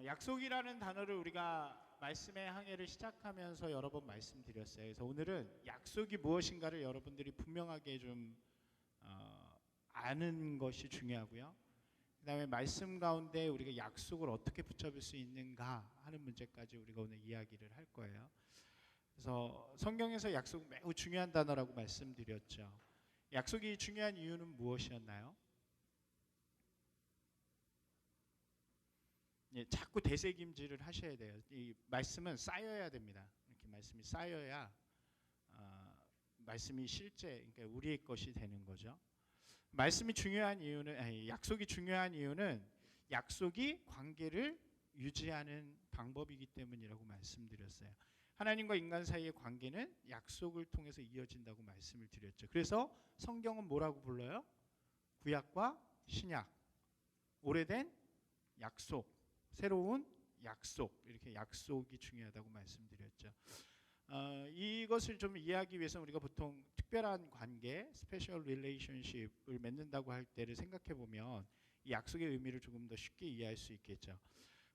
약속이라는 단어를 우리가 말씀의 항해를 시작하면서 여러 번 말씀드렸어요. 그래서 오늘은 약속이 무엇인가를 여러분들이 분명하게 좀 아는 것이 중요하고요. 그 다음에 말씀 가운데 우리가 약속을 어떻게 붙잡을 수 있는가 하는 문제까지 우리가 오늘 이야기를 할 거예요. 그래서 성경에서 약속 매우 중요한 단어라고 말씀드렸죠. 약속이 중요한 이유는 무엇이었나요? 예, 자꾸 되새김질을 하셔야 돼요. 이 말씀은 쌓여야 됩니다. 이렇게 말씀이 쌓여야 말씀이 실제, 그러니까 우리의 것이 되는 거죠. 말씀이 중요한 이유는, 약속이 중요한 이유는 약속이 관계를 유지하는 방법이기 때문이라고 말씀드렸어요. 하나님과 인간 사이의 관계는 약속을 통해서 이어진다고 말씀을 드렸죠. 그래서 성경은 뭐라고 불러요? 구약과 신약, 오래된 약속, 새로운 약속, 이렇게 약속이 중요하다고 말씀드렸죠. 이것을 좀 이해하기 위해서 우리가 보통 특별한 관계, 스페셜 릴레이션십을 맺는다고 할 때를 생각해 보면 이 약속의 의미를 조금 더 쉽게 이해할 수 있겠죠.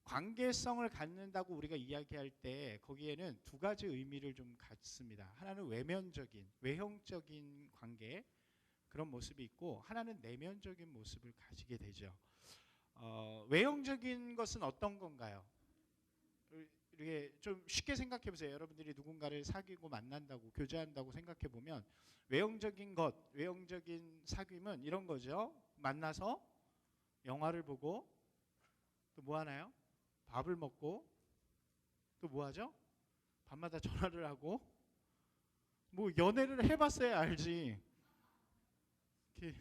관계성을 갖는다고 우리가 이야기할 때 거기에는 두 가지 의미를 좀 갖습니다. 하나는 외면적인, 외형적인 관계, 그런 모습이 있고, 하나는 내면적인 모습을 가지게 되죠. 외형적인 것은 어떤 건가요? 이렇게 좀 쉽게 생각해 보세요. 여러분들이 누군가를 사귀고 만난다고, 교제한다고 생각해 보면 외형적인 것, 외형적인 사귐은 이런 거죠. 만나서 영화를 보고 또 뭐 하나요? 밥을 먹고 또 뭐 하죠? 밤마다 전화를 하고, 뭐 연애를 해봤어야 알지. 이렇게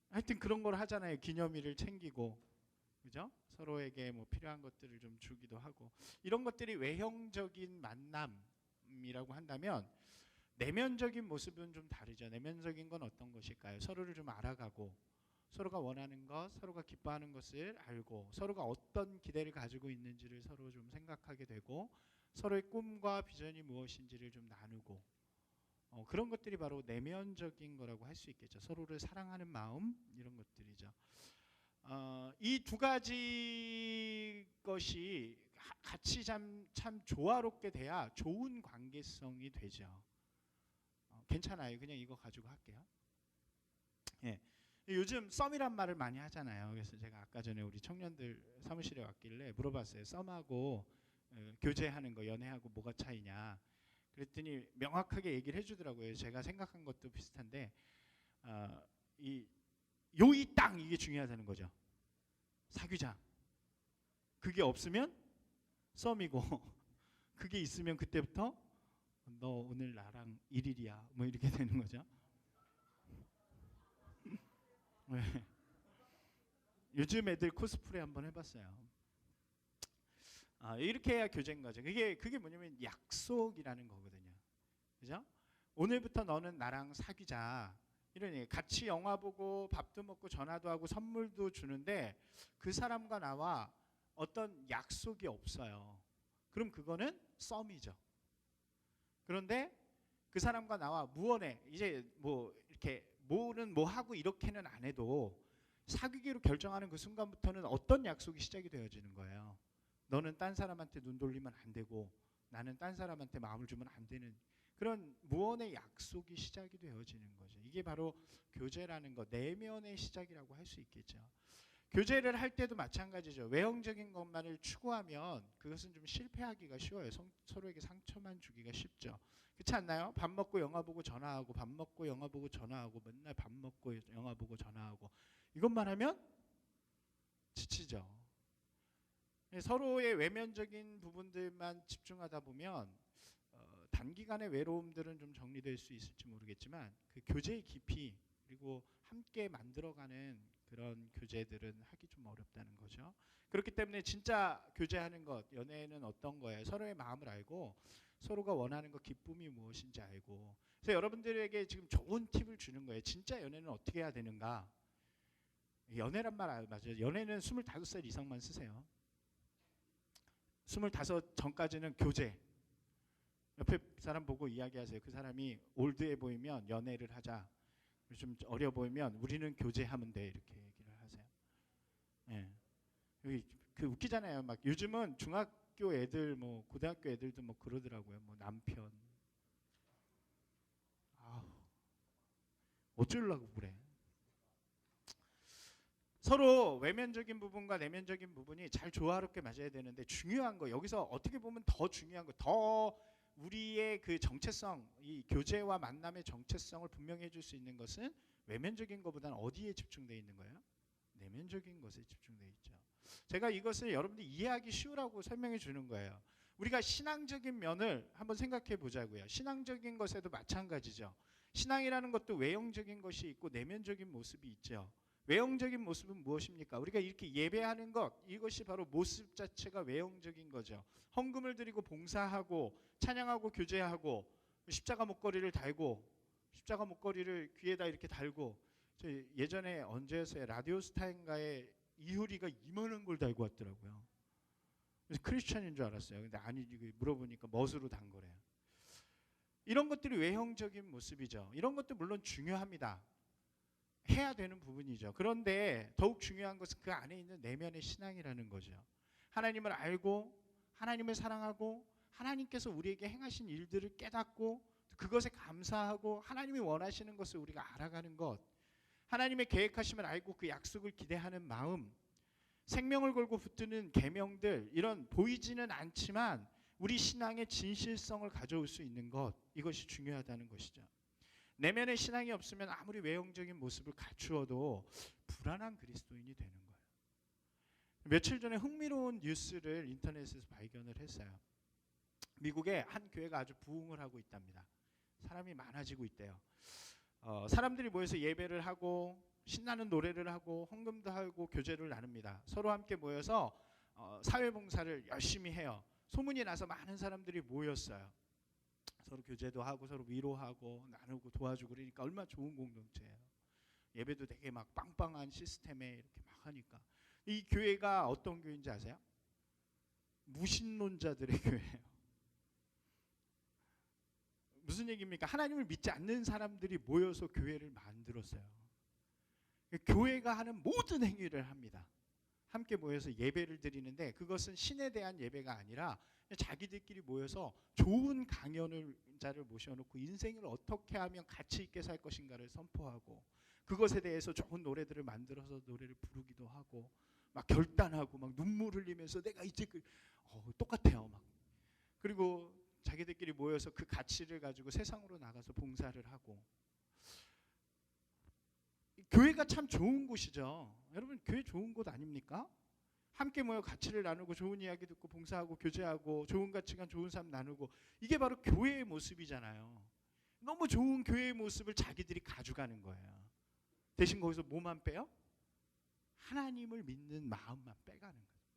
하여튼 그런 걸 하잖아요. 기념일을 챙기고, 그죠? 서로에게 뭐 필요한 것들을 좀 주기도 하고, 이런 것들이 외형적인 만남이라고 한다면 내면적인 모습은 좀 다르죠. 내면적인 건 어떤 것일까요? 서로를 좀 알아가고, 서로가 원하는 것, 서로가 기뻐하는 것을 알고, 서로가 어떤 기대를 가지고 있는지를 서로 좀 생각하게 되고, 서로의 꿈과 비전이 무엇인지를 좀 나누고, 그런 것들이 바로 내면적인 거라고 할 수 있겠죠. 서로를 사랑하는 마음, 이런 것들이죠. 이 두 가지 것이 같이 참 조화롭게 돼야 좋은 관계성이 되죠. 괜찮아요. 그냥 이거 가지고 할게요. 예. 요즘 썸이란 말을 많이 하잖아요. 그래서 제가 아까 전에 우리 청년들 사무실에 왔길래 물어봤어요. 썸하고 교제하는 거, 연애하고 뭐가 차이냐. 그랬더니 명확하게 얘기를 해주더라고요. 제가 생각한 것도 비슷한데, 이 요이 땅, 이게 중요하다는 거죠. 사귀자. 그게 없으면 썸이고 그게 있으면 그때부터 너 오늘 나랑 일일이야, 뭐 이렇게 되는 거죠. 네. 요즘 애들 코스프레 한번 해봤어요. 이렇게 해야 교제인 거죠. 그게 뭐냐면 약속이라는 거거든요. 그죠? 오늘부터 너는 나랑 사귀자. 이러니 같이 영화 보고 밥도 먹고 전화도 하고 선물도 주는데 그 사람과 나와 어떤 약속이 없어요. 그럼 그거는 썸이죠. 그런데 그 사람과 나와 무언에 이제 뭐 이렇게 뭐는 뭐 하고 이렇게는 안 해도 사귀기로 결정하는 그 순간부터는 어떤 약속이 시작이 되어지는 거예요. 너는 딴 사람한테 눈 돌리면 안 되고 나는 딴 사람한테 마음을 주면 안 되는 그런 무언의 약속이 시작이 되어지는 거죠. 이게 바로 교제라는 것, 내면의 시작이라고 할 수 있겠죠. 교제를 할 때도 마찬가지죠. 외형적인 것만을 추구하면 그것은 좀 실패하기가 쉬워요. 서로에게 상처만 주기가 쉽죠. 그렇지 않나요? 밥 먹고 영화 보고 전화하고, 밥 먹고 영화 보고 전화하고, 맨날 밥 먹고 영화 보고 전화하고, 이것만 하면 지치죠. 서로의 외면적인 부분들만 집중하다 보면 단기간의 외로움들은 좀 정리될 수 있을지 모르겠지만 그 교제의 깊이, 그리고 함께 만들어가는 그런 교제들은 하기 좀 어렵다는 거죠. 그렇기 때문에 진짜 교제하는 것, 연애는 어떤 거예요? 서로의 마음을 알고 서로가 원하는 것, 기쁨이 무엇인지 알고. 그래서 여러분들에게 지금 좋은 팁을 주는 거예요. 진짜 연애는 어떻게 해야 되는가? 연애란 말 맞아요. 연애는 25살 이상만 쓰세요. 25 전까지는 교제. 옆에 사람 보고 이야기하세요. 그 사람이 올드해 보이면 연애를 하자. 좀 어려 보이면 우리는 교제하면 돼, 이렇게 얘기를 하세요. 예. 여기 그 웃기잖아요. 막 요즘은 중학교 애들 뭐 고등학교 애들도 뭐 그러더라고요. 뭐 남편 아 어쩌려고 그래. 서로 외면적인 부분과 내면적인 부분이 잘 조화롭게 맞아야 되는데 중요한 거 여기서 어떻게 보면 더 중요한 거 더 우리의 그 정체성 이 교제와 만남의 정체성을 분명히 해줄 수 있는 것은 외면적인 것보다는 어디에 집중되어 있는 거예요? 내면적인 것에 집중되어 있죠. 제가 이것을 여러분들이 이해하기 쉬우라고 설명해 주는 거예요. 우리가 신앙적인 면을 한번 생각해 보자고요. 신앙적인 것에도 마찬가지죠. 신앙이라는 것도 외형적인 것이 있고 내면적인 모습이 있죠. 외형적인 모습은 무엇입니까? 우리가 이렇게 예배하는 것 이것이 바로 모습 자체가 외형적인 거죠. 헌금을 드리고 봉사하고 찬양하고 교제하고 십자가 목걸이를 달고 십자가 목걸이를 귀에다 이렇게 달고 저 예전에 언제였어요? 라디오스타인가에 이효리가 이만한 걸 달고 왔더라고요. 그래서 크리스천인 줄 알았어요. 근데 아니 물어보니까 멋으로 단 거래요. 이런 것들이 외형적인 모습이죠. 이런 것도 물론 중요합니다. 해야 되는 부분이죠. 그런데 더욱 중요한 것은 그 안에 있는 내면의 신앙이라는 거죠. 하나님을 알고 하나님을 사랑하고 하나님께서 우리에게 행하신 일들을 깨닫고 그것에 감사하고 하나님이 원하시는 것을 우리가 알아가는 것, 하나님의 계획하심을 알고 그 약속을 기대하는 마음, 생명을 걸고 붙드는 계명들, 이런 보이지는 않지만 우리 신앙의 진실성을 가져올 수 있는 것, 이것이 중요하다는 것이죠. 내면의 신앙이 없으면 아무리 외형적인 모습을 갖추어도 불안한 그리스도인이 되는 거예요. 며칠 전에 흥미로운 뉴스를 인터넷에서 발견을 했어요. 미국의 한 교회가 아주 부흥을 하고 있답니다. 사람이 많아지고 있대요. 사람들이 모여서 예배를 하고 신나는 노래를 하고 헌금도 하고 교제를 나눕니다. 서로 함께 모여서 사회봉사를 열심히 해요. 소문이 나서 많은 사람들이 모였어요. 서로 교제도 하고 서로 위로하고 나누고 도와주고 그러니까 얼마나 좋은 공동체예요. 예배도 되게 막 빵빵한 시스템에 이렇게 막 하니까 이 교회가 어떤 교회인지 아세요? 무신론자들의 교회예요. 무슨 얘기입니까? 하나님을 믿지 않는 사람들이 모여서 교회를 만들었어요. 교회가 하는 모든 행위를 합니다. 함께 모여서 예배를 드리는데 그것은 신에 대한 예배가 아니라 자기들끼리 모여서 좋은 강연자를 모셔놓고 인생을 어떻게 하면 가치 있게 살 것인가를 선포하고 그것에 대해서 좋은 노래들을 만들어서 노래를 부르기도 하고 막 결단하고 막 눈물 흘리면서 내가 이제 똑같아요. 막 그리고 자기들끼리 모여서 그 가치를 가지고 세상으로 나가서 봉사를 하고 교회가 참 좋은 곳이죠. 여러분 교회 좋은 곳 아닙니까? 함께 모여 가치를 나누고 좋은 이야기 듣고 봉사하고 교제하고 좋은 가치관 좋은 삶 나누고 이게 바로 교회의 모습이잖아요. 너무 좋은 교회의 모습을 자기들이 가져가는 거예요. 대신 거기서 뭐만 빼요? 하나님을 믿는 마음만 빼가는 거예요.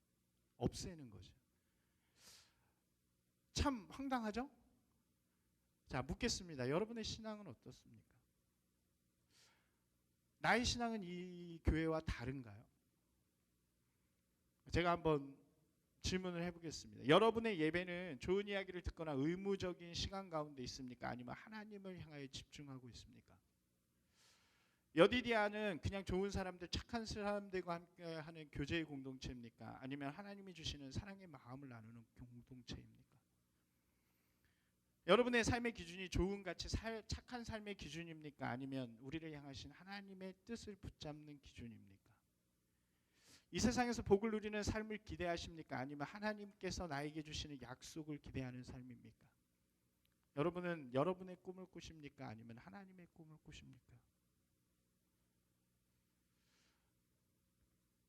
없애는 거죠. 참 황당하죠? 자, 묻겠습니다. 여러분의 신앙은 어떻습니까? 나의 신앙은 이 교회와 다른가요? 제가 한번 질문을 해보겠습니다. 여러분의 예배는 좋은 이야기를 듣거나 의무적인 시간 가운데 있습니까? 아니면 하나님을 향하여 집중하고 있습니까? 여디디아는 그냥 좋은 사람들, 착한 사람들과 함께하는 교제의 공동체입니까? 아니면 하나님이 주시는 사랑의 마음을 나누는 공동체입니까? 여러분의 삶의 기준이 좋은 가치, 착한 삶의 기준입니까? 아니면 우리를 향하신 하나님의 뜻을 붙잡는 기준입니까? 이 세상에서 복을 누리는 삶을 기대하십니까? 아니면 하나님께서 나에게 주시는 약속을 기대하는 삶입니까? 여러분은 여러분의 꿈을 꾸십니까? 아니면 하나님의 꿈을 꾸십니까?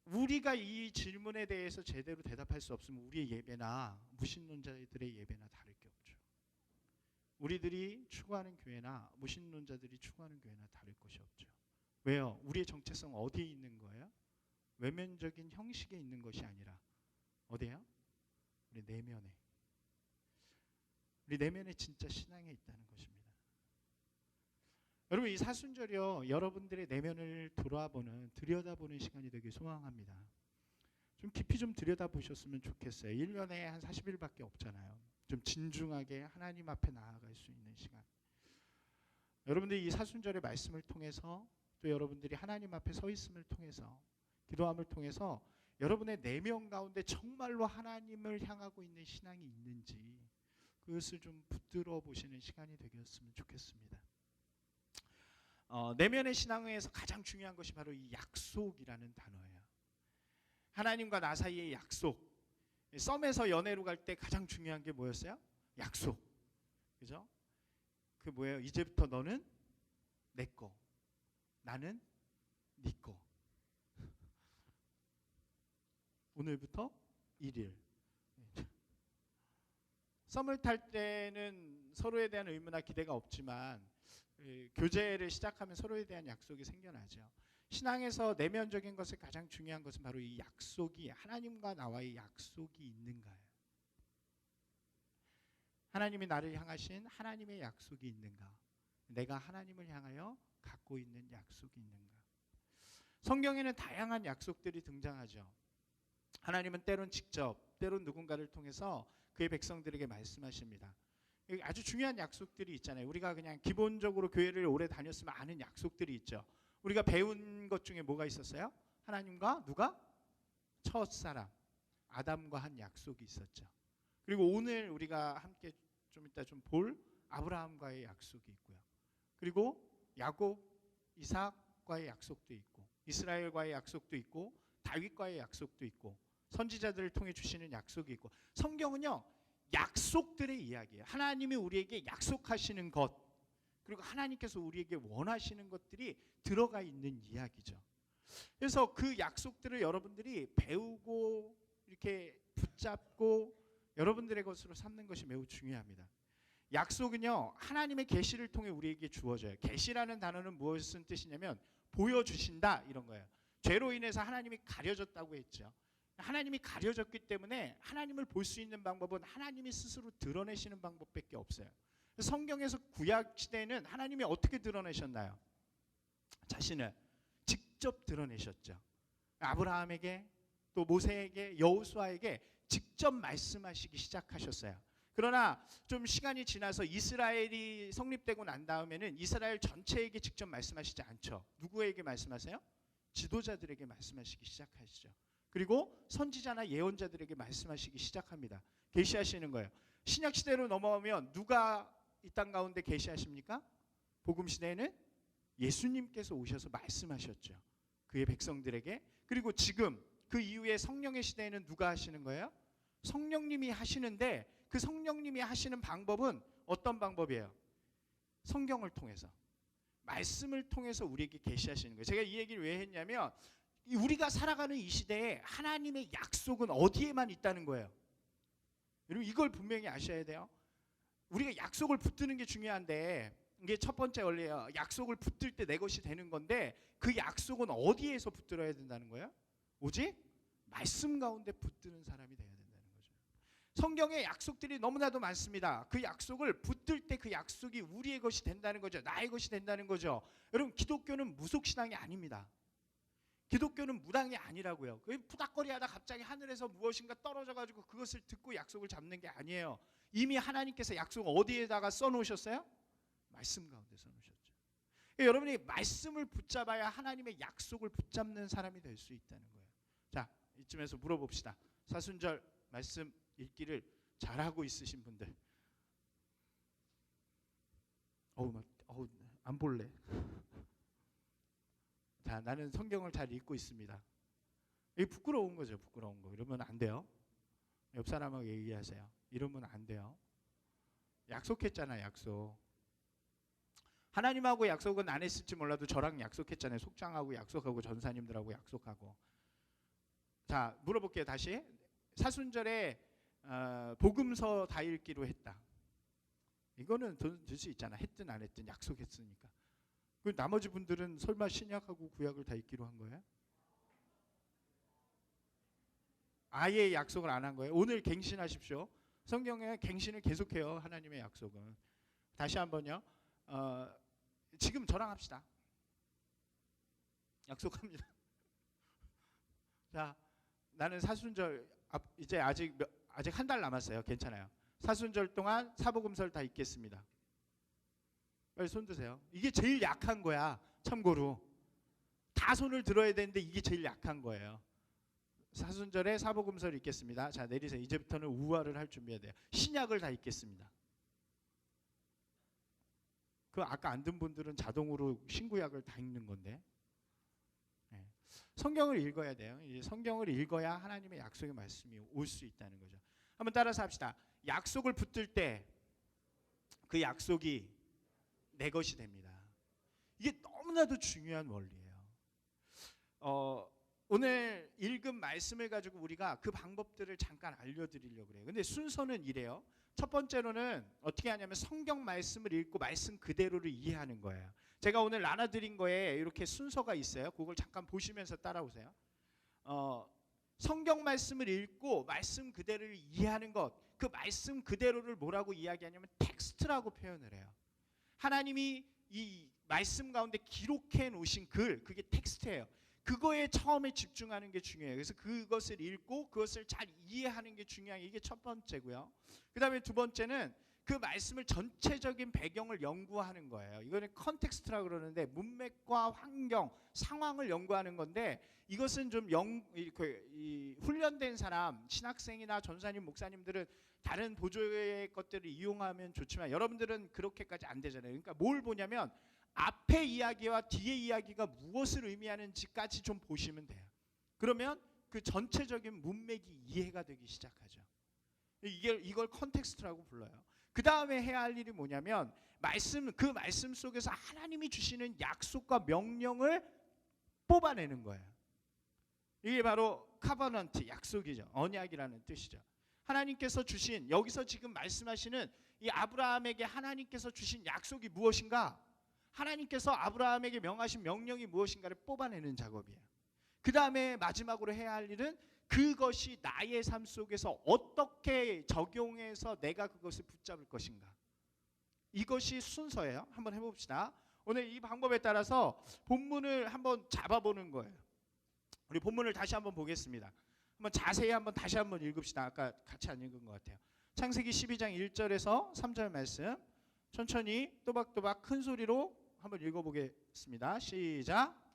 우리가 이 질문에 대해서 제대로 대답할 수 없으면 우리의 예배나 무신론자들의 예배나 다를 게 없죠. 우리들이 추구하는 교회나 무신론자들이 추구하는 교회나 다를 것이 없죠. 왜요? 우리의 정체성 어디에 있는 거예요? 외면적인 형식에 있는 것이 아니라 어디에요? 우리 내면에. 우리 내면에 진짜 신앙에 있다는 것입니다. 여러분 이 사순절이요 여러분들의 내면을 들여다보는 시간이 되길 소망합니다. 좀 깊이 좀 들여다보셨으면 좋겠어요. 1년에 한 40일밖에 없잖아요. 좀 진중하게 하나님 앞에 나아갈 수 있는 시간. 여러분들이 이 사순절의 말씀을 통해서 또 여러분들이 하나님 앞에 서 있음을 통해서 기도함을 통해서 여러분의 내면 가운데 정말로 하나님을 향하고 있는 신앙이 있는지 그것을 좀 붙들어 보시는 시간이 되었으면 좋겠습니다. 내면의 신앙에서 가장 중요한 것이 바로 이 약속이라는 단어예요. 하나님과 나 사이의 약속. 썸에서 연애로 갈 때 가장 중요한 게 뭐였어요? 약속. 그죠? 그 뭐예요? 이제부터 너는 내 거, 나는 네 거. 오늘부터 1일. 썸을 탈 때는 서로에 대한 의무나 기대가 없지만 교제를 시작하면 서로에 대한 약속이 생겨나죠. 신앙에서 내면적인 것에 가장 중요한 것은 바로 이 약속이 하나님과 나와의 약속이 있는가요? 하나님이 나를 향하신 하나님의 약속이 있는가? 내가 하나님을 향하여 갖고 있는 약속이 있는가? 성경에는 다양한 약속들이 등장하죠. 하나님은 때론 직접, 때론 누군가를 통해서 그의 백성들에게 말씀하십니다. 아주 중요한 약속들이 있잖아요. 우리가 그냥 기본적으로 교회를 오래 다녔으면 아는 약속들이 있죠. 우리가 배운 것 중에 뭐가 있었어요? 하나님과 누가? 첫사람 아담과 한 약속이 있었죠. 그리고 오늘 우리가 함께 좀 이따 좀 볼 아브라함과의 약속이 있고요. 그리고 야곱, 이삭과의 약속도 있고 이스라엘과의 약속도 있고 다윗과의 약속도 있고 선지자들을 통해 주시는 약속이 있고 성경은요 약속들의 이야기예요. 하나님이 우리에게 약속하시는 것 그리고 하나님께서 우리에게 원하시는 것들이 들어가 있는 이야기죠. 그래서 그 약속들을 여러분들이 배우고 이렇게 붙잡고 여러분들의 것으로 삼는 것이 매우 중요합니다. 약속은요 하나님의 계시를 통해 우리에게 주어져요. 계시라는 단어는 무엇을 뜻이냐면 보여주신다 이런 거예요. 죄로 인해서 하나님이 가려졌다고 했죠. 하나님이 가려졌기 때문에 하나님을 볼 수 있는 방법은 하나님이 스스로 드러내시는 방법밖에 없어요. 성경에서 구약 시대에는 하나님이 어떻게 드러내셨나요? 자신을 직접 드러내셨죠. 아브라함에게 또 모세에게 여호수아에게 직접 말씀하시기 시작하셨어요. 그러나 좀 시간이 지나서 이스라엘이 성립되고 난 다음에는 이스라엘 전체에게 직접 말씀하시지 않죠. 누구에게 말씀하세요? 지도자들에게 말씀하시기 시작하시죠. 그리고 선지자나 예언자들에게 말씀하시기 시작합니다. 계시하시는 거예요. 신약 시대로 넘어오면 누가 이 땅 가운데 계시하십니까? 복음 시대에는 예수님께서 오셔서 말씀하셨죠. 그의 백성들에게. 그리고 지금 그 이후에 성령의 시대에는 누가 하시는 거예요? 성령님이 하시는데 그 성령님이 하시는 방법은 어떤 방법이에요? 성경을 통해서 말씀을 통해서 우리에게 계시하시는 거예요. 제가 이 얘기를 왜 했냐면 우리가 살아가는 이 시대에 하나님의 약속은 어디에만 있다는 거예요. 여러분 이걸 분명히 아셔야 돼요. 우리가 약속을 붙드는 게 중요한데 이게 첫 번째 원리예요. 약속을 붙들 때 내 것이 되는 건데 그 약속은 어디에서 붙들어야 된다는 거예요? 오직 말씀 가운데 붙드는 사람이 돼야 된다는 거죠. 성경에 약속들이 너무나도 많습니다. 그 약속을 붙들 때 그 약속이 우리의 것이 된다는 거죠. 나의 것이 된다는 거죠. 여러분 기독교는 무속신앙이 아닙니다. 기독교는 무당이 아니라고요. 푸닥거리하다 갑자기 하늘에서 무엇인가 떨어져가지고 그것을 듣고 약속을 잡는 게 아니에요. 이미 하나님께서 약속 어디에다가 써놓으셨어요? 말씀 가운데 써놓으셨죠. 여러분이 말씀을 붙잡아야 하나님의 약속을 붙잡는 사람이 될 수 있다는 거예요. 자, 이쯤에서 물어봅시다. 사순절 말씀 읽기를 잘하고 있으신 분들. 안 볼래. 자, 나는 성경을 잘 읽고 있습니다. 이게 부끄러운 거죠. 부끄러운 거. 이러면 안 돼요. 옆 사람하고 얘기하세요. 이러면 안 돼요. 약속했잖아, 약속. 하나님하고 약속은 안 했을지 몰라도 저랑 약속했잖아요. 속장하고 약속하고 전사님들하고 약속하고. 자, 물어볼게요. 다시. 사순절에 복음서 다 읽기로 했다. 이거는 될 수 있잖아. 했든 안 했든 약속했으니까. 그 나머지 분들은 설마 신약하고 구약을 다 읽기로 한 거예요? 아예 약속을 안 한 거예요. 오늘 갱신하십시오. 성경에 갱신을 계속해요. 하나님의 약속은. 다시 한번요. 지금 저랑 합시다. 약속합니다. 자, 나는 사순절 이제 아직 한 달 남았어요. 괜찮아요. 사순절 동안 사복음서를 다 읽겠습니다. 빨리 손 드세요. 이게 제일 약한 거야. 참고로 다 손을 들어야 되는데 이게 제일 약한 거예요. 사순절에 사복음서를 읽겠습니다. 자, 내리세요. 이제부터는 우화를 할 준비해야 돼요. 신약을 다 읽겠습니다. 그 아까 안 든 분들은 자동으로 신구약을 다 읽는 건데. 네. 성경을 읽어야 돼요. 이제 성경을 읽어야 하나님의 약속의 말씀이 올 수 있다는 거죠. 한번 따라서 합시다. 약속을 붙들 때 그 약속이 내 것이 됩니다. 이게 너무나도 중요한 원리예요. 오늘 읽은 말씀을 가지고 우리가 그 방법들을 잠깐 알려드리려고 그래요. 근데 순서는 이래요. 첫 번째로는 어떻게 하냐면 성경 말씀을 읽고 말씀 그대로를 이해하는 거예요. 제가 오늘 나눠드린 거에 이렇게 순서가 있어요. 그걸 잠깐 보시면서 따라오세요. 성경 말씀을 읽고 말씀 그대로를 이해하는 것, 그 말씀 그대로를 뭐라고 이야기하냐면 텍스트라고 표현을 해요. 하나님이 이 말씀 가운데 기록해 놓으신 글, 그게 텍스트예요. 그거에 처음에 집중하는 게 중요해요. 그래서 그것을 읽고 그것을 잘 이해하는 게 중요한 게 이게 첫 번째고요. 그 다음에 두 번째는 그 말씀을 전체적인 배경을 연구하는 거예요. 이거는 컨텍스트라고 그러는데 문맥과 환경, 상황을 연구하는 건데 이것은 좀 훈련된 사람, 신학생이나 전사님, 목사님들은 다른 보조의 것들을 이용하면 좋지만 여러분들은 그렇게까지 안 되잖아요. 그러니까 뭘 보냐면 앞에 이야기와 뒤에 이야기가 무엇을 의미하는지까지 좀 보시면 돼요. 그러면 그 전체적인 문맥이 이해가 되기 시작하죠. 이걸 컨텍스트라고 불러요. 그 다음에 해야 할 일이 뭐냐면 그 말씀 속에서 하나님이 주시는 약속과 명령을 뽑아내는 거예요. 이게 바로 카버넌트, 약속이죠. 언약이라는 뜻이죠. 하나님께서 주신, 여기서 지금 말씀하시는 이 아브라함에게 하나님께서 주신 약속이 무엇인가? 하나님께서 아브라함에게 명하신 명령이 무엇인가를 뽑아내는 작업이에요. 그 다음에 마지막으로 해야 할 일은 그것이 나의 삶 속에서 어떻게 적용해서 내가 그것을 붙잡을 것인가. 이것이 순서예요. 한번 해봅시다. 오늘 이 방법에 따라서 본문을 한번 잡아보는 거예요. 우리 본문을 다시 한번 보겠습니다. 한번 자세히 한번 다시 한번 읽읍시다. 아까 같이 안 읽은 것 같아요. 창세기 12장 1절에서 3절 말씀 천천히 또박또박 큰 소리로 한번 읽어보겠습니다. 시작.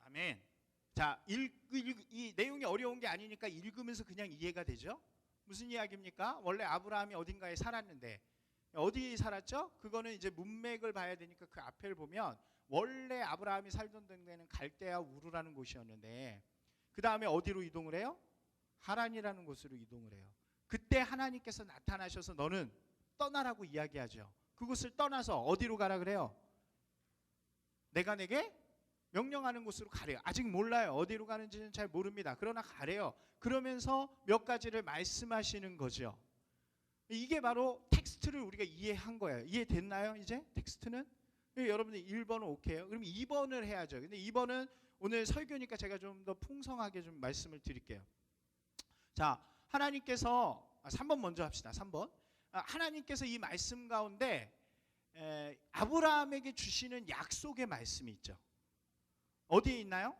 아멘. 자, 이 내용이 어려운 게 아니니까 읽으면서 그냥 이해가 되죠? 무슨 이야기입니까? 원래 아브라함이 어딘가에 살았는데 어디 살았죠? 그거는 이제 문맥을 봐야 되니까 그 앞을 보면 원래 아브라함이 살던 데는 갈대아 우르라는 곳이었는데 그 다음에 어디로 이동을 해요? 하란이라는 곳으로 이동을 해요. 그때 하나님께서 나타나셔서 너는 떠나라고 이야기하죠. 그곳을 떠나서 어디로 가라 그래요? 내가 내게 명령하는 곳으로 가래요. 아직 몰라요. 어디로 가는지는 잘 모릅니다. 그러나 가래요. 그러면서 몇 가지를 말씀하시는 거죠. 이게 바로 텍스트를 우리가 이해한 거예요. 이해됐나요? 이제 텍스트는? 여러분들 1번은 오케이요. 그럼 2번을 해야죠. 근데 2번은 오늘 설교니까 제가 좀 더 풍성하게 좀 말씀을 드릴게요. 자, 하나님께서 3번 먼저 합시다. 3번. 하나님께서 이 말씀 가운데 아브라함에게 주시는 약속의 말씀이 있죠. 어디에 있나요?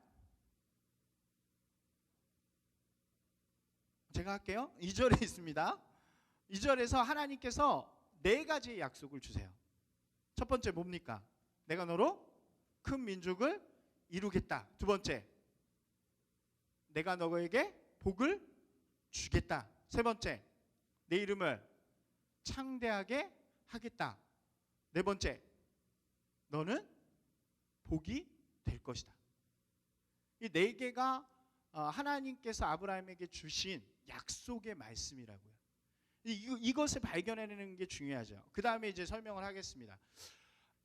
제가 할게요. 2절에 있습니다. 2절에서 하나님께서 4가지의 약속을 주세요. 첫 번째 뭡니까? 내가 너로 큰 민족을 이루겠다. 두 번째, 내가 너에게 복을 주겠다. 세 번째, 내 이름을 창대하게 하겠다. 네 번째, 너는 복이 될 것이다. 이 4개가 하나님께서 아브라함에게 주신 약속의 말씀이라고요. 이것을 발견해내는 게 중요하죠. 그 다음에 이제 설명을 하겠습니다.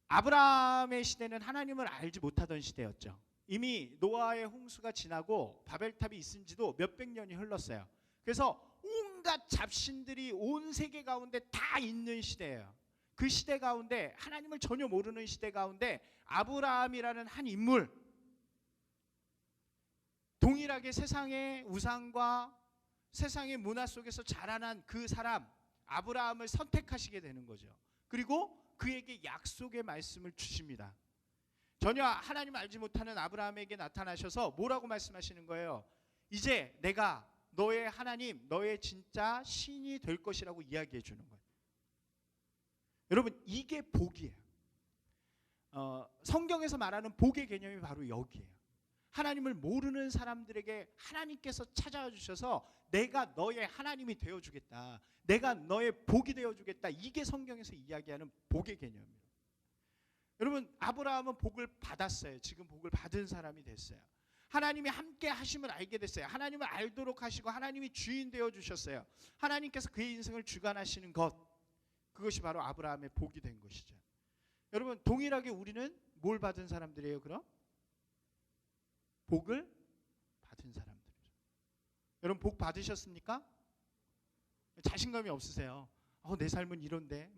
아브라함의 시대는 하나님을 알지 못하던 시대였죠. 이미 노아의 홍수가 지나고 바벨탑이 있은 지도 몇백 년이 흘렀어요. 그래서 온갖 잡신들이 온 세계 가운데 다 있는 시대예요. 그 시대 가운데 하나님을 전혀 모르는 시대 가운데 아브라함이라는 한 인물, 동일하게 세상의 우상과 세상의 문화 속에서 자라난 그 사람 아브라함을 선택하시게 되는 거죠. 그리고 그에게 약속의 말씀을 주십니다. 전혀 하나님 알지 못하는 아브라함에게 나타나셔서 뭐라고 말씀하시는 거예요? 이제 내가 너의 하나님, 너의 진짜 신이 될 것이라고 이야기해 주는 거예요. 여러분, 이게 복이에요. 성경에서 말하는 복의 개념이 바로 여기에요. 하나님을 모르는 사람들에게 하나님께서 찾아와 주셔서 내가 너의 하나님이 되어주겠다, 내가 너의 복이 되어주겠다, 이게 성경에서 이야기하는 복의 개념이에요. 여러분, 아브라함은 복을 받았어요. 지금 복을 받은 사람이 됐어요. 하나님이 함께 하심을 알게 됐어요. 하나님을 알도록 하시고 하나님이 주인 되어주셨어요. 하나님께서 그의 인생을 주관하시는 것, 그것이 바로 아브라함의 복이 된 것이죠. 여러분, 동일하게 우리는 뭘 받은 사람들이에요? 그럼 복을 받은 사람들이죠. 여러분, 복 받으셨습니까? 자신감이 없으세요. 내 삶은 이런데.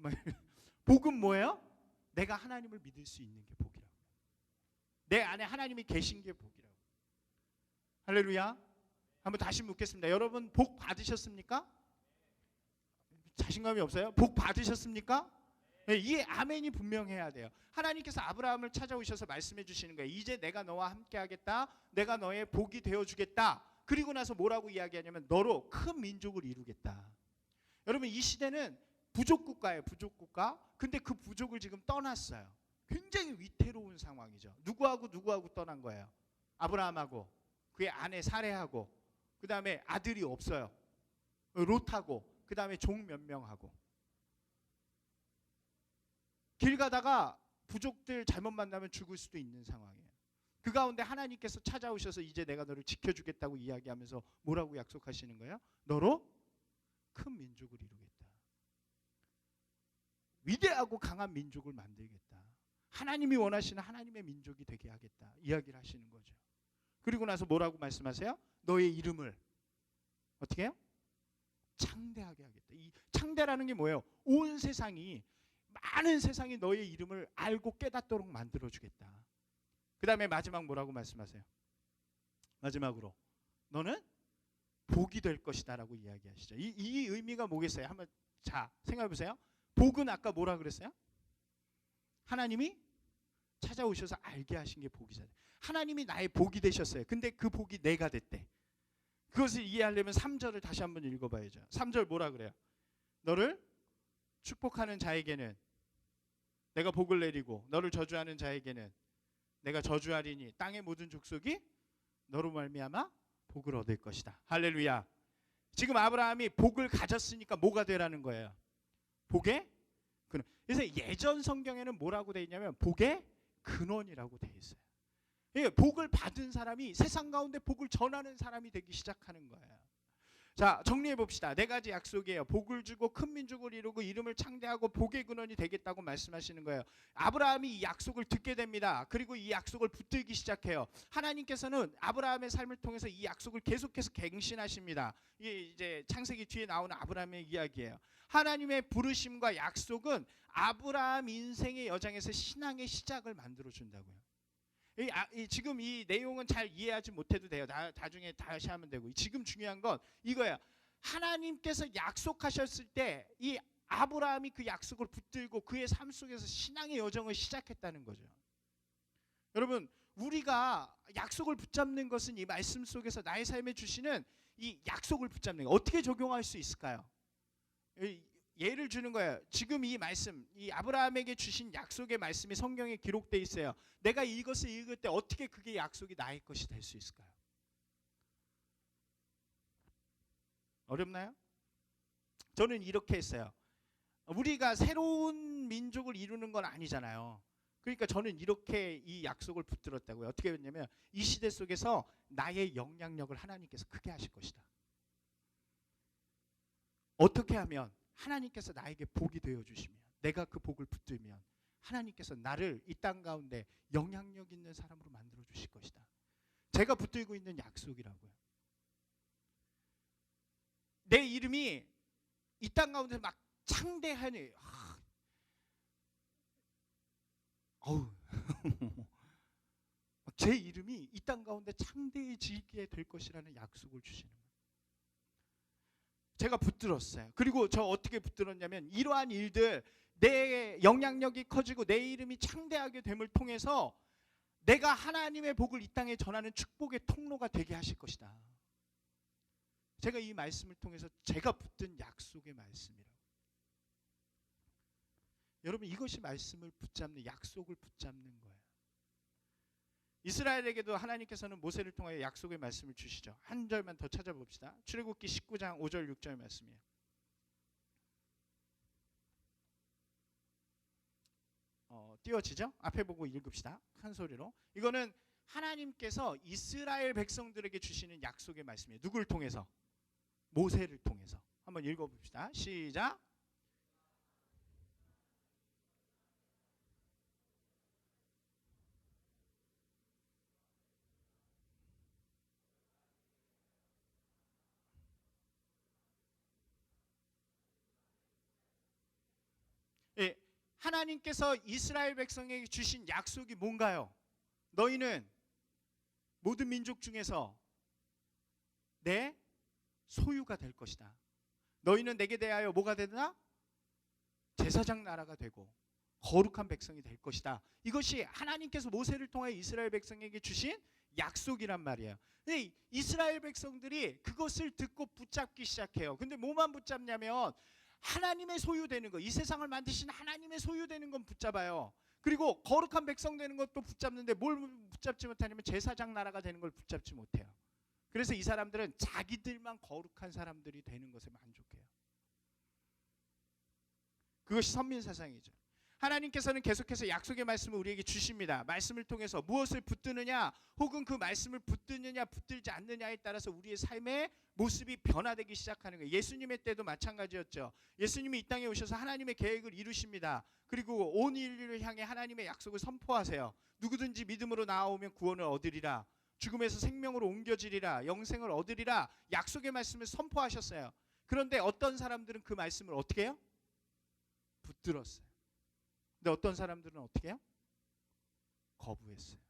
복은 뭐예요? 내가 하나님을 믿을 수 있는 게 복이라고. 내 안에 하나님이 계신 게 복이라고. 할렐루야. 한번 다시 묻겠습니다. 여러분, 복 받으셨습니까? 자신감이 없어요? 복 받으셨습니까? 이 아멘이 분명해야 돼요. 하나님께서 아브라함을 찾아오셔서 말씀해 주시는 거예요. 이제 내가 너와 함께 하겠다. 내가 너의 복이 되어주겠다. 그리고 나서 뭐라고 이야기하냐면 너로 큰 민족을 이루겠다. 여러분, 이 시대는 부족국가예요. 부족국가. 근데 그 부족을 지금 떠났어요. 굉장히 위태로운 상황이죠. 누구하고 떠난 거예요? 아브라함하고 그의 아내 사레하고, 그 다음에 아들이 없어요. 롯하고, 그 다음에 종 몇 명하고. 길 가다가 부족들 잘못 만나면 죽을 수도 있는 상황이에요. 그 가운데 하나님께서 찾아오셔서 이제 내가 너를 지켜주겠다고 이야기하면서 뭐라고 약속하시는 거예요? 너로 큰 민족을 이루겠다. 위대하고 강한 민족을 만들겠다. 하나님이 원하시는 하나님의 민족이 되게 하겠다. 이야기를 하시는 거죠. 그리고 나서 뭐라고 말씀하세요? 너의 이름을 어떻게 해요? 창대하게 하겠다. 이 창대라는 게 뭐예요? 온 세상이, 많은 세상이 너의 이름을 알고 깨닫도록 만들어주겠다. 그 다음에 마지막 뭐라고 말씀하세요? 마지막으로 너는 복이 될 것이다 라고 이야기하시죠. 이 의미가 뭐겠어요? 한번 자 생각해 보세요. 복은 아까 뭐라 그랬어요? 하나님이 찾아오셔서 알게 하신 게 복이잖아요. 하나님이 나의 복이 되셨어요. 근데 그 복이 내가 됐대. 그것을 이해하려면 3절을 다시 한번 읽어봐야죠. 3절 뭐라 그래요? 너를 축복하는 자에게는 내가 복을 내리고 너를 저주하는 자에게는 내가 저주하리니 땅의 모든 족속이 너로 말미암아 복을 얻을 것이다. 할렐루야. 지금 아브라함이 복을 가졌으니까 뭐가 되라는 거예요? 복의 근원. 그래서 예전 성경에는 뭐라고 되어 있냐면 복의 근원이라고 되어 있어요. 복을 받은 사람이 세상 가운데 복을 전하는 사람이 되기 시작하는 거예요. 자, 정리해 봅시다. 4가지 약속이에요. 복을 주고 큰 민족을 이루고 이름을 창대하고 복의 근원이 되겠다고 말씀하시는 거예요. 아브라함이 이 약속을 듣게 됩니다. 그리고 이 약속을 붙들기 시작해요. 하나님께서는 아브라함의 삶을 통해서 이 약속을 계속해서 갱신하십니다. 이게 이제 창세기 뒤에 나오는 아브라함의 이야기예요. 하나님의 부르심과 약속은 아브라함 인생의 여정에서 신앙의 시작을 만들어 준다고요. 지금 이 내용은 잘 이해하지 못해도 돼요. 나중에 다시 하면 되고. 지금 중요한 건 이거야. 하나님께서 약속하셨을 때 이 아브라함이 그 약속을 붙들고 그의 삶 속에서 신앙의 여정을 시작했다는 거죠. 여러분, 우리가 약속을 붙잡는 것은 이 말씀 속에서 나의 삶에 주시는 이 약속을 붙잡는 거 어떻게 적용할 수 있을까요? 예를 주는 거예요. 지금 이 말씀, 이 아브라함에게 주신 약속의 말씀이 성경에 기록되어 있어요. 내가 이것을 읽을 때 어떻게 그게 약속이 나의 것이 될 수 있을까요? 어렵나요? 저는 이렇게 했어요. 우리가 새로운 민족을 이루는 건 아니잖아요. 그러니까 저는 이렇게 이 약속을 붙들었다고요. 어떻게 했냐면 이 시대 속에서 나의 영향력을 하나님께서 크게 하실 것이다. 어떻게 하면 하나님께서 나에게 복이 되어주시면, 내가 그 복을 붙들면 하나님께서 나를 이 땅 가운데 영향력 있는 사람으로 만들어 주실 것이다. 제가 붙들고 있는 약속이라고요. 내 이름이 이 땅 가운데 막 창대하니 제 이름이 이 땅 가운데 창대해지게 될 것이라는 약속을 주시는 거예요. 제가 붙들었어요. 그리고 저 어떻게 붙들었냐면 이러한 일들, 내 영향력이 커지고 내 이름이 창대하게 됨을 통해서 내가 하나님의 복을 이 땅에 전하는 축복의 통로가 되게 하실 것이다. 제가 이 말씀을 통해서 제가 붙든 약속의 말씀이라고. 여러분, 이것이 말씀을 붙잡는, 약속을 붙잡는 거예요. 이스라엘에게도 하나님께서는 모세를 통하여 약속의 말씀을 주시죠. 한 절만 더 찾아봅시다. 출애굽기 19장 5절 6절 말씀이에요. 띄워지죠? 앞에 보고 읽읍시다. 큰 소리로. 이거는 하나님께서 이스라엘 백성들에게 주시는 약속의 말씀이에요. 누구를 통해서? 모세를 통해서. 한번 읽어봅시다. 시작. 예, 하나님께서 이스라엘 백성에게 주신 약속이 뭔가요? 너희는 모든 민족 중에서 내 소유가 될 것이다. 너희는 내게 대하여 뭐가 되나? 제사장 나라가 되고 거룩한 백성이 될 것이다. 이것이 하나님께서 모세를 통해 이스라엘 백성에게 주신 약속이란 말이에요. 근데 이스라엘 백성들이 그것을 듣고 붙잡기 시작해요. 근데 뭐만 붙잡냐면 하나님의 소유되는 거, 이 세상을 만드신 하나님의 소유되는 건 붙잡아요. 그리고 거룩한 백성 되는 것도 붙잡는데 뭘 붙잡지 못하냐면 제사장 나라가 되는 걸 붙잡지 못해요. 그래서 이 사람들은 자기들만 거룩한 사람들이 되는 것에 만족해요. 그것이 선민사상이죠. 하나님께서는 계속해서 약속의 말씀을 우리에게 주십니다. 말씀을 통해서 무엇을 붙드느냐, 혹은 그 말씀을 붙드느냐 붙들지 않느냐에 따라서 우리의 삶의 모습이 변화되기 시작하는 거예요. 예수님의 때도 마찬가지였죠. 예수님이 이 땅에 오셔서 하나님의 계획을 이루십니다. 그리고 온 인류를 향해 하나님의 약속을 선포하세요. 누구든지 믿음으로 나아오면 구원을 얻으리라. 죽음에서 생명으로 옮겨지리라. 영생을 얻으리라. 약속의 말씀을 선포하셨어요. 그런데 어떤 사람들은 그 말씀을 어떻게 해요? 붙들었어요. 근데 어떤 사람들은 어떻게 해요? 거부했어요.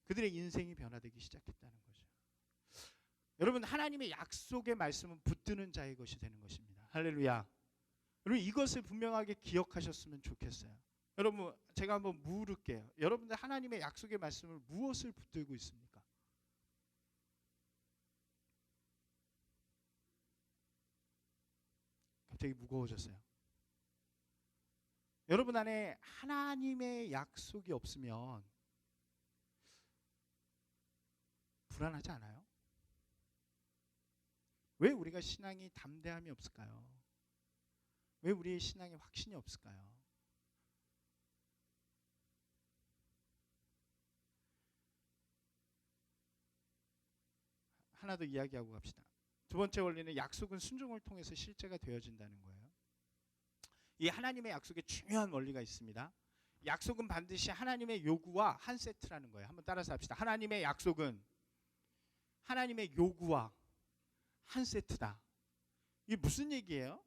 그들의 인생이 변화되기 시작했다는 거죠. 여러분, 하나님의 약속의 말씀은 붙드는 자의 것이 되는 것입니다. 할렐루야. 여러분, 이것을 분명하게 기억하셨으면 좋겠어요. 여러분, 제가 한번 물을게요. 여러분들 하나님의 약속의 말씀을 무엇을 붙들고 있습니까? 갑자기 무거워졌어요. 여러분 안에 하나님의 약속이 없으면 불안하지 않아요? 왜 우리가 신앙이 담대함이 없을까요? 왜 우리의 신앙에 확신이 없을까요? 하나 더 이야기하고 갑시다. 두 번째 원리는 약속은 순종을 통해서 실제가 되어진다는 거예요. 이 하나님의 약속에 중요한 원리가 있습니다. 약속은 반드시 하나님의 요구와 한 세트라는 거예요. 한번 따라서 합시다. 하나님의 약속은 하나님의 요구와 한 세트다. 이게 무슨 얘기예요?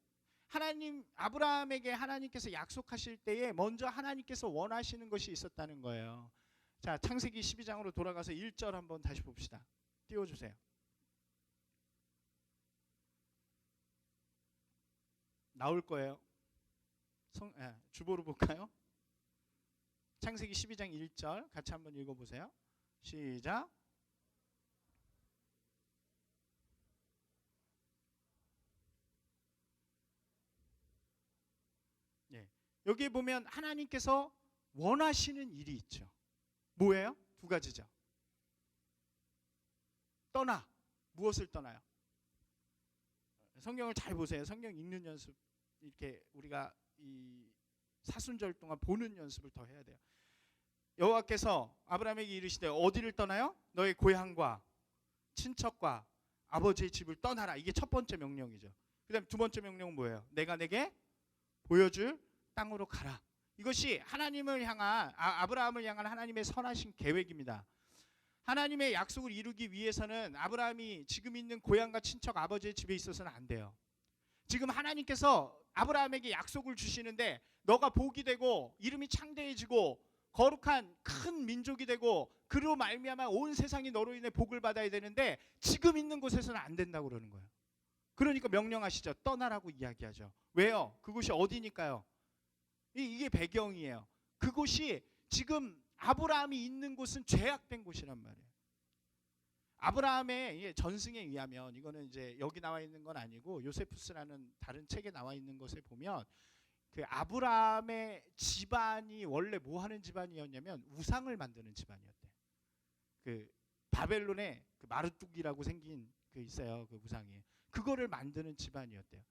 아브라함에게 하나님께서 약속하실 때에 먼저 하나님께서 원하시는 것이 있었다는 거예요. 자, 창세기 12장으로 돌아가서 1절 한번 다시 봅시다. 띄워주세요. 나올 거예요. 주보로 볼까요? 창세기 12장 1절 같이 한번 읽어보세요. 시작. 네. 여기 보면 하나님께서 원하시는 일이 있죠. 뭐예요? 두 가지죠. 떠나. 무엇을 떠나요? 성경을 잘 보세요. 성경 읽는 연습, 이렇게 우리가 이 사순절 동안 보는 연습을 더 해야 돼요. 여호와께서 아브라함에게 이르시되 어디를 떠나요? 너의 고향과 친척과 아버지의 집을 떠나라. 이게 첫 번째 명령이죠. 그 다음에 두 번째 명령은 뭐예요? 내가 내게 보여줄 땅으로 가라. 이것이 하나님을 향한 아브라함을 향한 하나님의 선하신 계획입니다. 하나님의 약속을 이루기 위해서는 아브라함이 지금 있는 고향과 친척 아버지의 집에 있어서는 안 돼요. 지금 하나님께서 아브라함에게 약속을 주시는데 너가 복이 되고 이름이 창대해지고 거룩한 큰 민족이 되고 그로 말미암아 온 세상이 너로 인해 복을 받아야 되는데 지금 있는 곳에서는 안 된다고 그러는 거예요. 그러니까 명령하시죠. 떠나라고 이야기하죠. 왜요? 그곳이 어디니까요? 이게 배경이에요. 그곳이 지금 아브라함이 있는 곳은 죄악된 곳이란 말이에요. 아브라함의 전승에 의하면, 이거는 이제 여기 나와 있는 건 아니고 요세푸스라는 다른 책에 나와 있는 것에 보면, 그 아브라함의 집안이 원래 뭐 하는 집안이었냐면 우상을 만드는 집안이었대요. 그 바벨론에 그 마르뚝이라고 생긴 그 있어요. 그 우상이. 그거를 만드는 집안이었대요.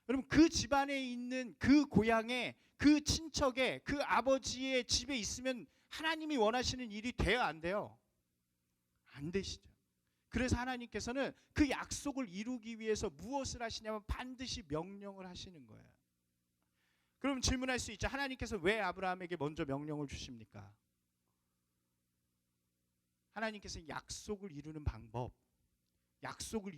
여러분, 그 집안에 있는 그 고향에, 그 친척에, 그 아버지의 집에 있으면 하나님이 원하시는 일이 돼야 안 돼요? 안 되시죠. 그래서 하나님께서는 그 약속을 이루기 위해서 무엇을 하시냐면 반드시 명령을 하시는 거예요. 그럼 질문할 수 있죠. 하나님께서 왜 아브라함에게 먼저 명령을 주십니까? 하나님께서 약속을 이루는 방법, 약속을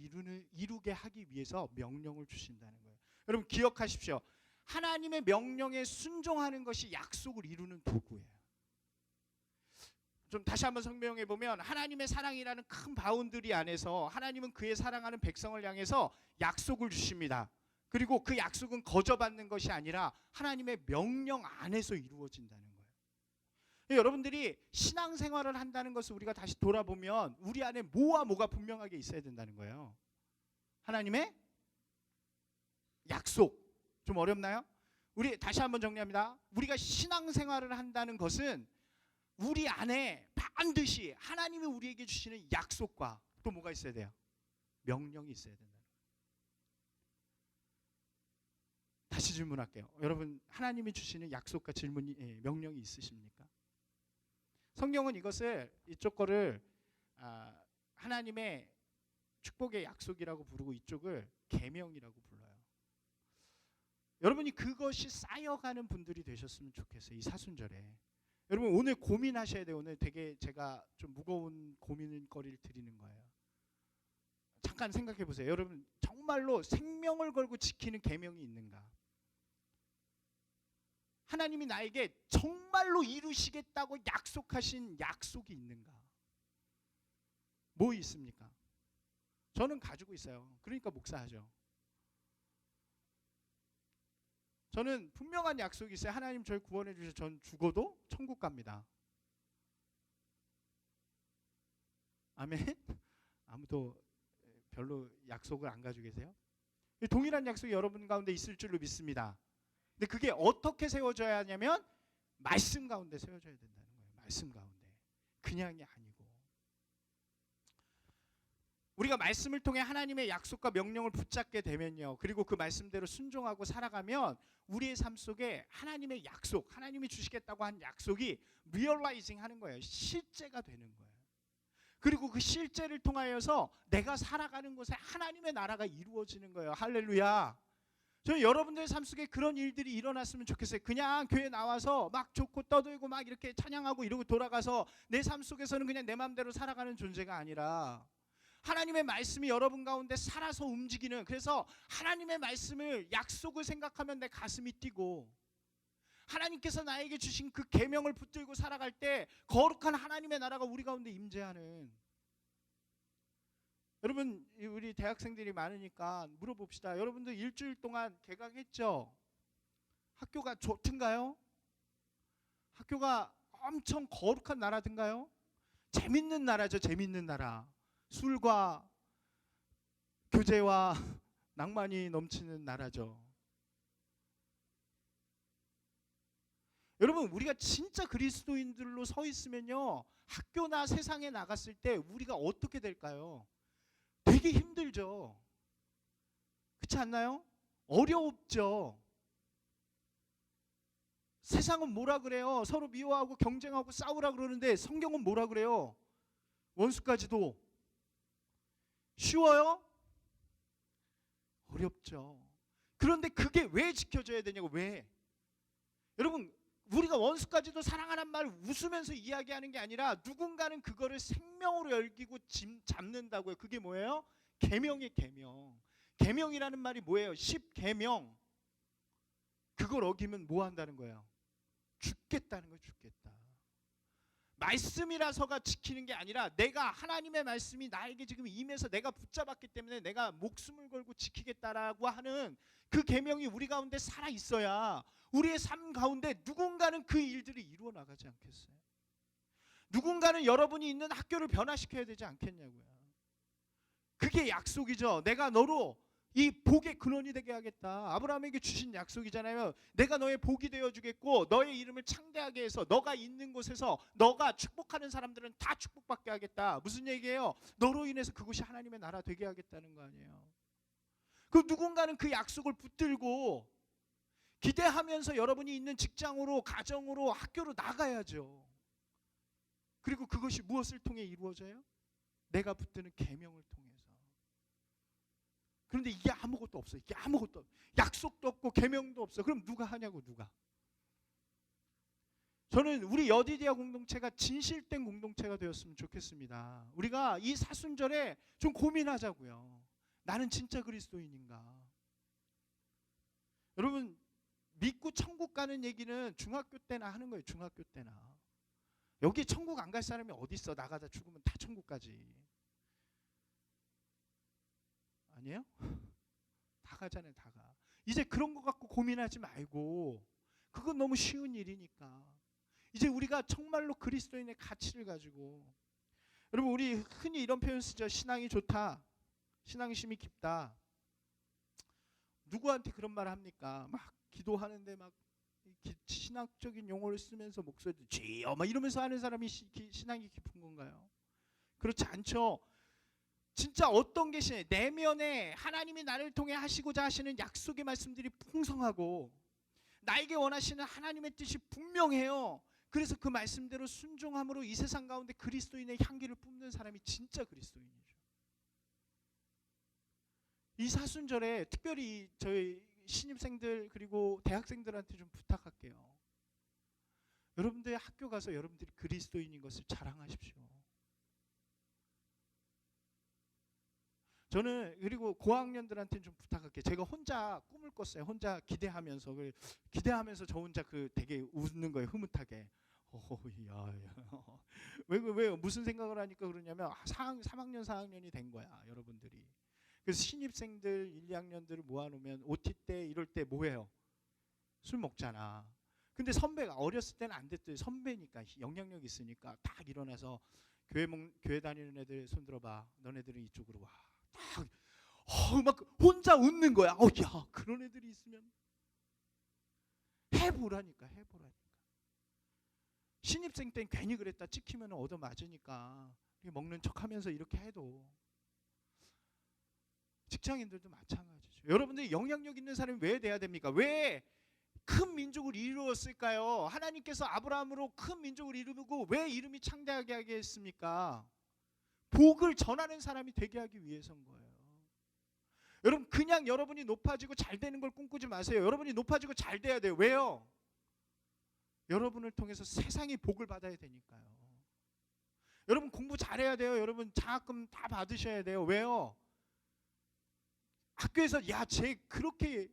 이루게 하기 위해서 명령을 주신다는 거예요. 여러분 기억하십시오. 하나님의 명령에 순종하는 것이 약속을 이루는 도구예요. 좀 다시 한번 설명해 보면, 하나님의 사랑이라는 큰 바운더리 안에서 하나님은 그의 사랑하는 백성을 향해서 약속을 주십니다. 그리고 그 약속은 거저받는 것이 아니라 하나님의 명령 안에서 이루어진다는 거예요. 여러분들이 신앙생활을 한다는 것을 우리가 다시 돌아보면 우리 안에 뭐와 뭐가 분명하게 있어야 된다는 거예요. 하나님의 약속. 좀 어렵나요? 우리 다시 한번 정리합니다. 우리가 신앙생활을 한다는 것은 우리 안에 반드시 하나님이 우리에게 주시는 약속과 또 뭐가 있어야 돼요? 명령이 있어야 된다. 다시 질문할게요. 여러분, 하나님이 주시는 약속과 명령이 있으십니까? 성경은 이쪽 거를 하나님의 축복의 약속이라고 부르고 이쪽을 계명이라고 불러요. 여러분이 그것이 쌓여가는 분들이 되셨으면 좋겠어요. 이 사순절에. 여러분 오늘 고민하셔야 돼요. 오늘 되게 제가 좀 무거운 고민거리를 드리는 거예요. 잠깐 생각해 보세요. 여러분 정말로 생명을 걸고 지키는 계명이 있는가? 하나님이 나에게 정말로 이루시겠다고 약속하신 약속이 있는가? 뭐 있습니까? 저는 가지고 있어요. 그러니까 목사하죠. 저는 분명한 약속이 있어요. 하나님 저를 구원해 주셔서 전 죽어도 천국 갑니다. 아멘. 아무도 별로 약속을 안 가지고 계세요? 동일한 약속이 여러분 가운데 있을 줄로 믿습니다. 근데 그게 어떻게 세워져야 하냐면 말씀 가운데 세워져야 된다는 거예요. 말씀 가운데. 그냥이 아니고. 우리가 말씀을 통해 하나님의 약속과 명령을 붙잡게 되면요. 그리고 그 말씀대로 순종하고 살아가면 우리의 삶 속에 하나님의 약속, 하나님이 주시겠다고 한 약속이 리얼라이징 하는 거예요. 실제가 되는 거예요. 그리고 그 실제를 통하여서 내가 살아가는 곳에 하나님의 나라가 이루어지는 거예요. 할렐루야. 저는 여러분들의 삶 속에 그런 일들이 일어났으면 좋겠어요. 그냥 교회 나와서 막 좋고 떠들고 막 이렇게 찬양하고 이러고 돌아가서 내 삶 속에서는 그냥 내 마음대로 살아가는 존재가 아니라 하나님의 말씀이 여러분 가운데 살아서 움직이는, 그래서 하나님의 말씀을 약속을 생각하면 내 가슴이 뛰고 하나님께서 나에게 주신 그 계명을 붙들고 살아갈 때 거룩한 하나님의 나라가 우리 가운데 임재하는. 여러분 우리 대학생들이 많으니까 물어봅시다. 여러분들 일주일 동안 개강했죠? 학교가 좋든가요? 학교가 엄청 거룩한 나라든가요? 재밌는 나라죠. 재밌는 나라. 술과 교제와 낭만이 넘치는 나라죠. 여러분 우리가 진짜 그리스도인들로 서 있으면요, 학교나 세상에 나갔을 때 우리가 어떻게 될까요? 되게 힘들죠. 그렇지 않나요? 어렵죠. 세상은 뭐라 그래요? 서로 미워하고 경쟁하고 싸우라 그러는데 성경은 뭐라 그래요? 원수까지도. 쉬워요? 어렵죠. 그런데 그게 왜 지켜져야 되냐고. 왜? 여러분 우리가 원수까지도 사랑하란 말을 웃으면서 이야기하는 게 아니라 누군가는 그거를 생명으로 열기고 잡는다고요. 그게 뭐예요? 계명이에요. 계명. 계명이라는 말이 뭐예요? 10계명. 그걸 어기면 뭐 한다는 거예요? 죽겠다는 거예요. 죽겠다. 말씀이라서가 지키는 게 아니라 내가 하나님의 말씀이 나에게 지금 임해서 내가 붙잡았기 때문에 내가 목숨을 걸고 지키겠다라고 하는 그 계명이 우리 가운데 살아 있어야 우리의 삶 가운데 누군가는 그 일들이 이루어 나가지 않겠어요? 누군가는 여러분이 있는 학교를 변화시켜야 되지 않겠냐고요. 그게 약속이죠. 내가 너로 이 복의 근원이 되게 하겠다. 아브라함에게 주신 약속이잖아요. 내가 너의 복이 되어 주겠고 너의 이름을 창대하게 해서 너가 있는 곳에서 너가 축복하는 사람들은 다 축복받게 하겠다. 무슨 얘기예요? 너로 인해서 그곳이 하나님의 나라 되게 하겠다는 거 아니에요. 그 누군가는 그 약속을 붙들고 기대하면서 여러분이 있는 직장으로, 가정으로, 학교로 나가야죠. 그리고 그것이 무엇을 통해 이루어져요? 내가 붙드는 계명을 통해서. 그런데 이게 아무것도 없어. 이게 아무것도 없어. 약속도 없고 계명도 없어. 그럼 누가 하냐고, 누가. 저는 우리 여디디아 공동체가 진실된 공동체가 되었으면 좋겠습니다. 우리가 이 사순절에 좀 고민하자고요. 나는 진짜 그리스도인인가? 여러분, 믿고 천국 가는 얘기는 중학교 때나 하는 거예요. 중학교 때나. 여기 천국 안 갈 사람이 어디 있어? 나가다 죽으면 다 천국 가지. 아니에요? 다 가잖아요. 다 가. 이제 그런 거 갖고 고민하지 말고, 그건 너무 쉬운 일이니까 이제 우리가 정말로 그리스도인의 가치를 가지고, 여러분 우리 흔히 이런 표현 쓰죠. 신앙이 좋다, 신앙심이 깊다. 누구한테 그런 말 합니까? 막 기도하는데 막 신학적인 용어를 쓰면서 목소리도 주여 막 이러면서 하는 사람이 신앙이 깊은 건가요? 그렇지 않죠. 진짜 어떤 게 신앙, 내면에 하나님이 나를 통해 하시고자 하시는 약속의 말씀들이 풍성하고 나에게 원하시는 하나님의 뜻이 분명해요. 그래서 그 말씀대로 순종함으로 이 세상 가운데 그리스도인의 향기를 뿜는 사람이 진짜 그리스도인이죠. 이 사순절에 특별히 저희 신입생들 그리고 대학생들한테 좀 부탁할게요. 여러분들 학교 가서 여러분들이 그리스도인인 것을 자랑하십시오. 저는 그리고 고학년들한테는 좀 부탁할게요. 제가 혼자 꿈을 꿨어요. 혼자 기대하면서 저 혼자 그 되게 웃는 거예요. 흐뭇하게. 왜 무슨 생각을 하니까 그러냐면 3학년 4학년이 된 거야. 여러분들이. 그래서 신입생들 1, 2학년들을 모아놓으면 OT 때 이럴 때 뭐해요? 술 먹잖아. 근데 선배가 어렸을 때는 안 됐더니 선배니까 영향력 있으니까 딱 일어나서 교회 다니는 애들 손 들어봐. 너네들은 이쪽으로 와. 딱 막 혼자 웃는 거야. 야 그런 애들이 있으면 해보라니까. 신입생 땐 괜히 그랬다 찍히면 얻어 맞으니까 먹는 척하면서 이렇게 해도 직장인들도 마찬가지죠. 여러분들이 영향력 있는 사람이 왜 돼야 됩니까? 왜 큰 민족을 이루었을까요? 하나님께서 아브라함으로 큰 민족을 이루고 왜 이름이 창대하게 하게 했습니까? 복을 전하는 사람이 되게 하기 위해서인 거예요. 여러분 그냥 여러분이 높아지고 잘 되는 걸 꿈꾸지 마세요. 여러분이 높아지고 잘 돼야 돼요. 왜요? 여러분을 통해서 세상이 복을 받아야 되니까요. 여러분 공부 잘해야 돼요. 여러분 장학금 다 받으셔야 돼요. 왜요? 학교에서 쟤 그렇게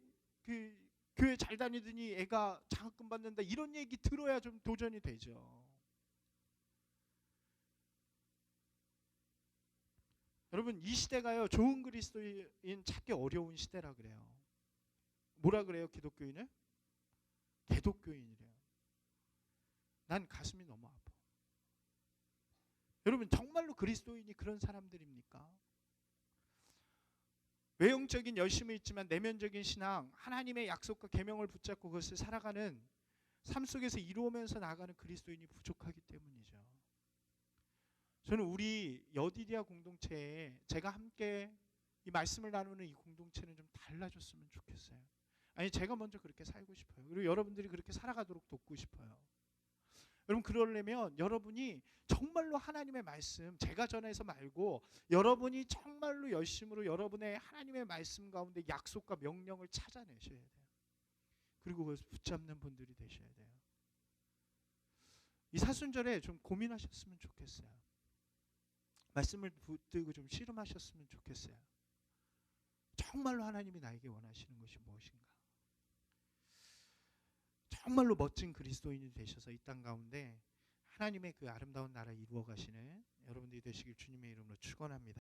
교회 잘 다니더니 애가 장학금 받는다 이런 얘기 들어야 좀 도전이 되죠. 여러분 이 시대가요 좋은 그리스도인 찾기 어려운 시대라 그래요. 뭐라 그래요 기독교인을? 개독교인이래요. 난 가슴이 너무 아파. 여러분 정말로 그리스도인이 그런 사람들입니까? 외형적인 열심은 있지만 내면적인 신앙, 하나님의 약속과 계명을 붙잡고 그것을 살아가는 삶 속에서 이루어면서 나아가는 그리스도인이 부족하기 때문이죠. 저는 우리 여디디아 공동체에 제가 함께 이 말씀을 나누는 이 공동체는 좀 달라졌으면 좋겠어요. 아니 제가 먼저 그렇게 살고 싶어요. 그리고 여러분들이 그렇게 살아가도록 돕고 싶어요. 여러분 그러려면 여러분이 정말로 하나님의 말씀 제가 전해서 말고 여러분이 정말로 열심으로 여러분의 하나님의 말씀 가운데 약속과 명령을 찾아내셔야 돼요. 그리고 그것을 붙잡는 분들이 되셔야 돼요. 이 사순절에 좀 고민하셨으면 좋겠어요. 말씀을 붙들고 좀 씨름하셨으면 좋겠어요. 정말로 하나님이 나에게 원하시는 것이 무엇인가? 정말로 멋진 그리스도인이 되셔서 이 땅 가운데 하나님의 그 아름다운 나라 이루어 가시는 여러분들이 되시길 주님의 이름으로 축원합니다.